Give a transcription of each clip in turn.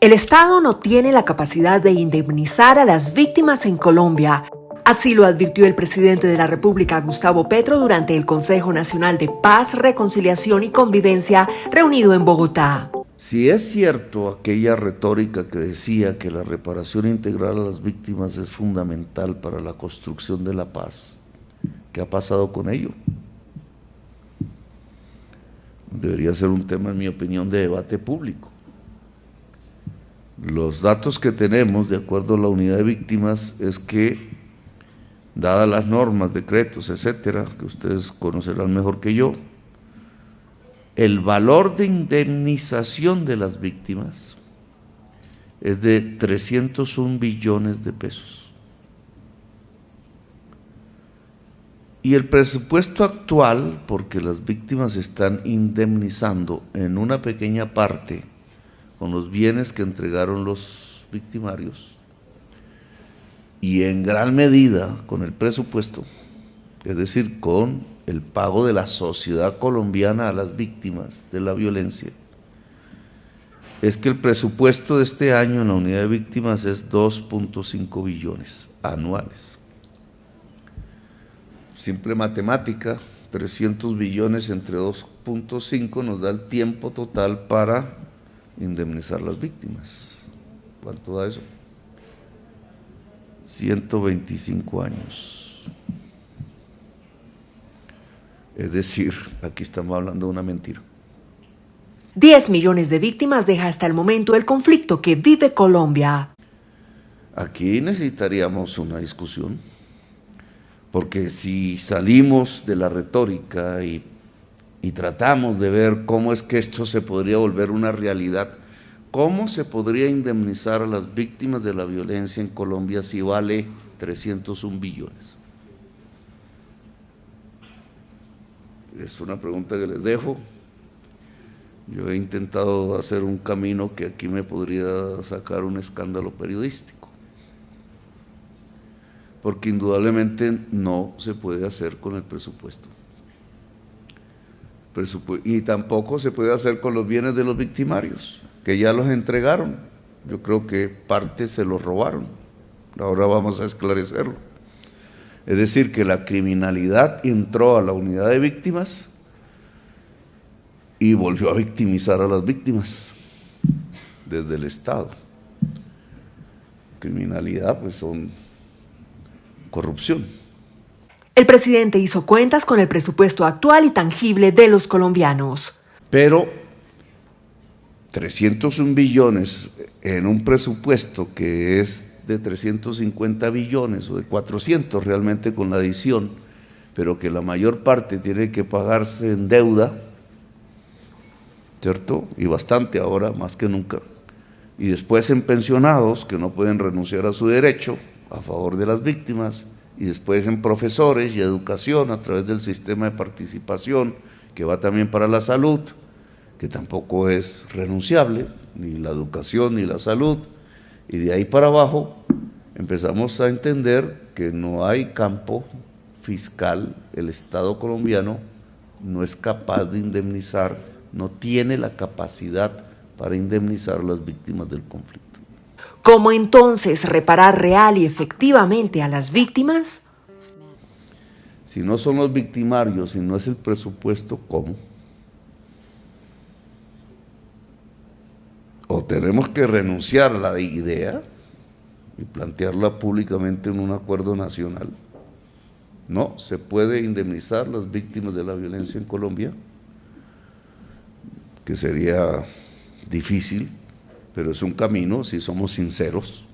El Estado no tiene la capacidad de indemnizar a las víctimas en Colombia. Así lo advirtió el presidente de la República, Gustavo Petro, durante el Consejo Nacional de Paz, Reconciliación y Convivencia reunido en Bogotá. Si es cierto aquella retórica que decía que la reparación integral a las víctimas es fundamental para la construcción de la paz, ¿qué ha pasado con ello? Debería ser un tema, en mi opinión, de debate público. Los datos que tenemos, de acuerdo a la unidad de víctimas, es que, dadas las normas, decretos, etcétera, que ustedes conocerán mejor que yo, el valor de indemnización de las víctimas es de 301 billones de pesos. Y el presupuesto actual, porque las víctimas están indemnizando en una pequeña parte con los bienes que entregaron los victimarios y en gran medida con el presupuesto, es decir, con el pago de la sociedad colombiana a las víctimas de la violencia, es que el presupuesto de este año en la unidad de víctimas es 2.5 billones anuales. Simple matemática, 300 billones entre 2.5 nos da el tiempo total para indemnizar las víctimas. ¿Cuánto da eso? 125 años. Es decir, aquí estamos hablando de una mentira. 10 millones de víctimas deja hasta el momento el conflicto que vive Colombia. Aquí necesitaríamos una discusión, porque si salimos de la retórica y tratamos de ver cómo es que esto se podría volver una realidad, ¿cómo se podría indemnizar a las víctimas de la violencia en Colombia si vale 301 billones? Es una pregunta que les dejo. Yo he intentado hacer un camino que aquí me podría sacar un escándalo periodístico, porque indudablemente no se puede hacer con el presupuesto. Y tampoco se puede hacer con los bienes de los victimarios, que ya los entregaron. Yo creo que parte se los robaron. Ahora vamos a esclarecerlo. Es decir, que la criminalidad entró a la unidad de víctimas y volvió a victimizar a las víctimas desde el Estado. Criminalidad, pues son corrupción. El presidente hizo cuentas con el presupuesto actual y tangible de los colombianos. Pero 301 billones en un presupuesto que es de 350 billones o de 400 realmente con la adición, pero que la mayor parte tiene que pagarse en deuda, ¿cierto? Y bastante ahora, más que nunca. Y después en pensionados que no pueden renunciar a su derecho a favor de las víctimas, y después en profesores y educación a través del sistema de participación que va también para la salud, que tampoco es renunciable, ni la educación ni la salud, y de ahí para abajo empezamos a entender que no hay campo fiscal, el Estado colombiano no es capaz de indemnizar, no tiene la capacidad para indemnizar a las víctimas del conflicto. ¿Cómo entonces reparar real y efectivamente a las víctimas? Si no son los victimarios, si no es el presupuesto, ¿cómo? O tenemos que renunciar a la idea y plantearla públicamente en un acuerdo nacional. No se puede indemnizar las víctimas de la violencia en Colombia, que sería difícil, pero es un camino si somos sinceros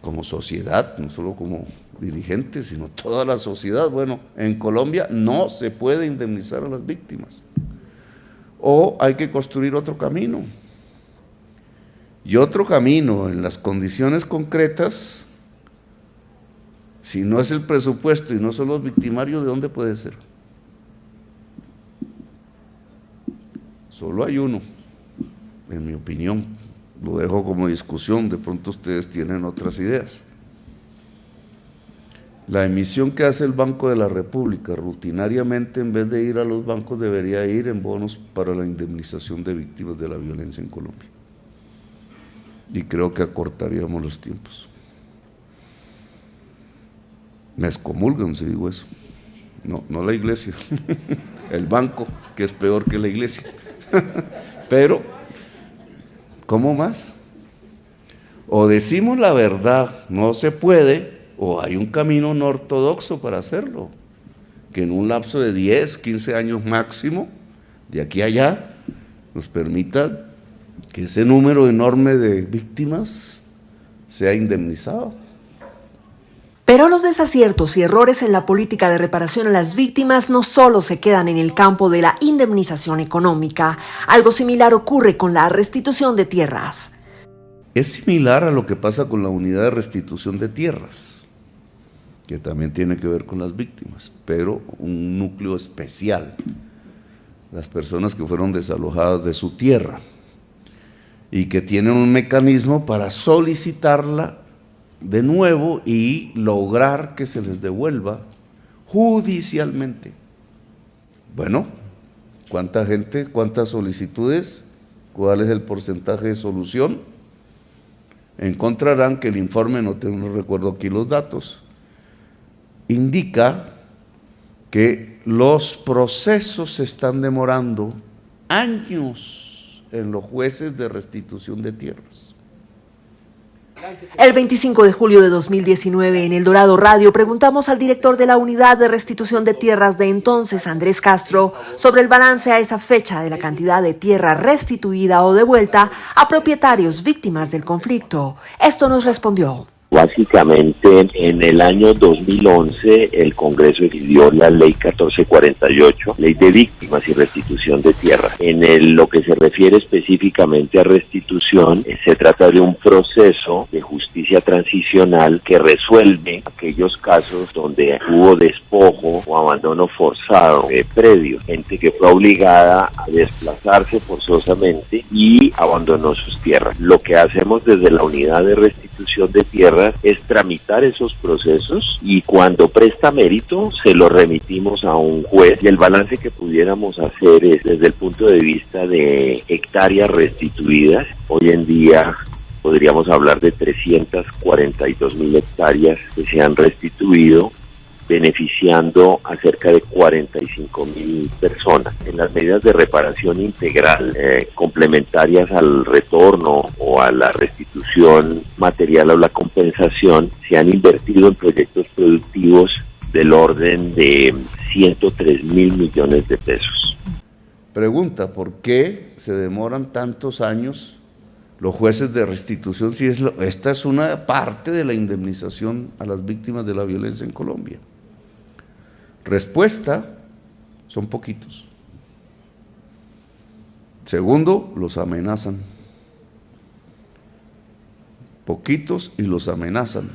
como sociedad, no solo como dirigentes, sino toda la sociedad. Bueno, en Colombia no se puede indemnizar a las víctimas, o hay que construir otro camino, y otro camino en las condiciones concretas. Si no es el presupuesto y no son los victimarios, ¿de dónde puede ser? Solo hay uno, en mi opinión. Lo dejo como discusión, de pronto ustedes tienen otras ideas. La emisión que hace el Banco de la República rutinariamente, en vez de ir a los bancos, debería ir en bonos para la indemnización de víctimas de la violencia en Colombia. y creo que acortaríamos los tiempos. Me excomulgan si digo eso. No, no la iglesia, el banco, que es peor que la iglesia. Pero, ¿cómo más? O decimos la verdad, no se puede, o hay un camino no ortodoxo para hacerlo, que en un lapso de 10, 15 años máximo, de aquí a allá, nos permita que ese número enorme de víctimas sea indemnizado. Pero los desaciertos y errores en la política de reparación a las víctimas no solo se quedan en el campo de la indemnización económica. Algo similar ocurre con la restitución de tierras. Es similar a lo que pasa con la unidad de restitución de tierras, que también tiene que ver con las víctimas, pero un núcleo especial, las personas que fueron desalojadas de su tierra y que tienen un mecanismo para solicitarla de nuevo y lograr que se les devuelva judicialmente. Bueno, ¿cuánta gente, cuántas solicitudes? ¿Cuál es el porcentaje de solución? Encontrarán que el informe, no recuerdo aquí los datos, indica que los procesos se están demorando años en los jueces de restitución de tierras. El 25 de julio de 2019, en El Dorado Radio, preguntamos al director de la Unidad de Restitución de Tierras de entonces, Andrés Castro, sobre el balance a esa fecha de la cantidad de tierra restituida o devuelta a propietarios víctimas del conflicto. Esto nos respondió. Básicamente, en el año 2011, el Congreso expidió la Ley 1448, Ley de Víctimas y Restitución de Tierra. Lo que se refiere específicamente a restitución, se trata de un proceso de justicia transicional que resuelve aquellos casos donde hubo despojo o abandono forzado de predios, gente que fue obligada a desplazarse forzosamente y abandonó sus tierras. Lo que hacemos desde la Unidad de Restitución de Tierra es tramitar esos procesos y cuando presta mérito se lo remitimos a un juez y el balance que pudiéramos hacer es desde el punto de vista de hectáreas restituidas. Hoy en día podríamos hablar de 342.000 hectáreas que se han restituido, beneficiando a cerca de 45.000 personas. En las medidas de reparación integral complementarias al retorno o a la restitución material o la compensación, se han invertido en proyectos productivos del orden de 103.000 millones de pesos. Pregunta, ¿por qué se demoran tantos años los jueces de restitución si esta es una parte de la indemnización a las víctimas de la violencia en Colombia? Respuesta, son poquitos. Segundo, los amenazan. Poquitos y los amenazan.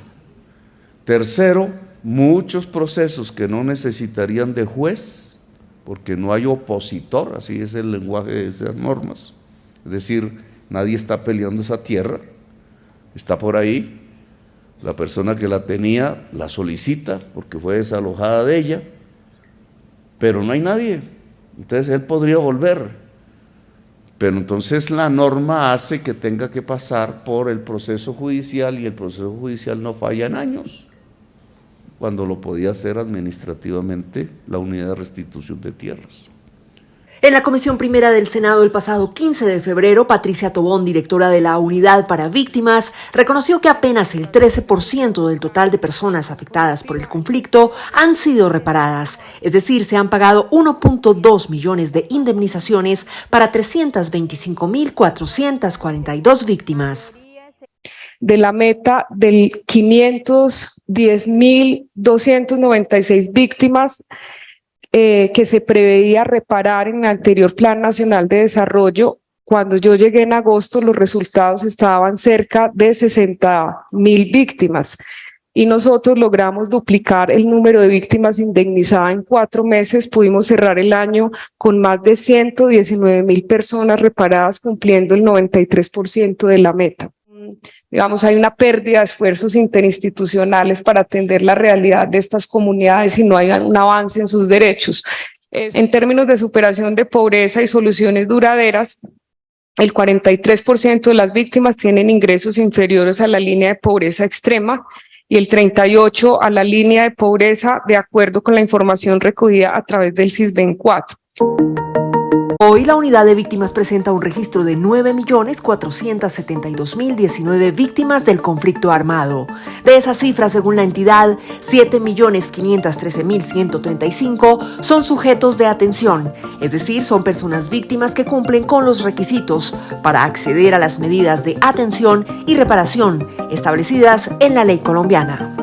Tercero, muchos procesos que no necesitarían de juez, porque no hay opositor, así es el lenguaje de esas normas. Es decir, nadie está peleando esa tierra, está por ahí, la persona que la tenía la solicita porque fue desalojada de ella, pero no hay nadie, entonces él podría volver, pero entonces la norma hace que tenga que pasar por el proceso judicial y el proceso judicial no falla en años, cuando lo podía hacer administrativamente la Unidad de Restitución de Tierras. En la Comisión Primera del Senado el pasado 15 de febrero, Patricia Tobón, directora de la Unidad para Víctimas, reconoció que apenas el 13% del total de personas afectadas por el conflicto han sido reparadas, es decir, se han pagado 1.2 millones de indemnizaciones para 325.442 víctimas. De la meta del 510.296 víctimas que se preveía reparar en el anterior Plan Nacional de Desarrollo. Cuando yo llegué en agosto, los resultados estaban cerca de 60.000 víctimas y nosotros logramos duplicar el número de víctimas indemnizadas en 4 meses. Pudimos cerrar el año con más de 119.000 personas reparadas, cumpliendo el 93% de la meta. Digamos, hay una pérdida de esfuerzos interinstitucionales para atender la realidad de estas comunidades y no hay un avance en sus derechos. En términos de superación de pobreza y soluciones duraderas, El 43% de las víctimas tienen ingresos inferiores a la línea de pobreza extrema y el 38% a la línea de pobreza, de acuerdo con la información recogida a través del SISBEN-4. Hoy la unidad de víctimas presenta un registro de 9.472.019 víctimas del conflicto armado. De esas cifras, según la entidad, 7.513.135 son sujetos de atención, es decir, son personas víctimas que cumplen con los requisitos para acceder a las medidas de atención y reparación establecidas en la ley colombiana.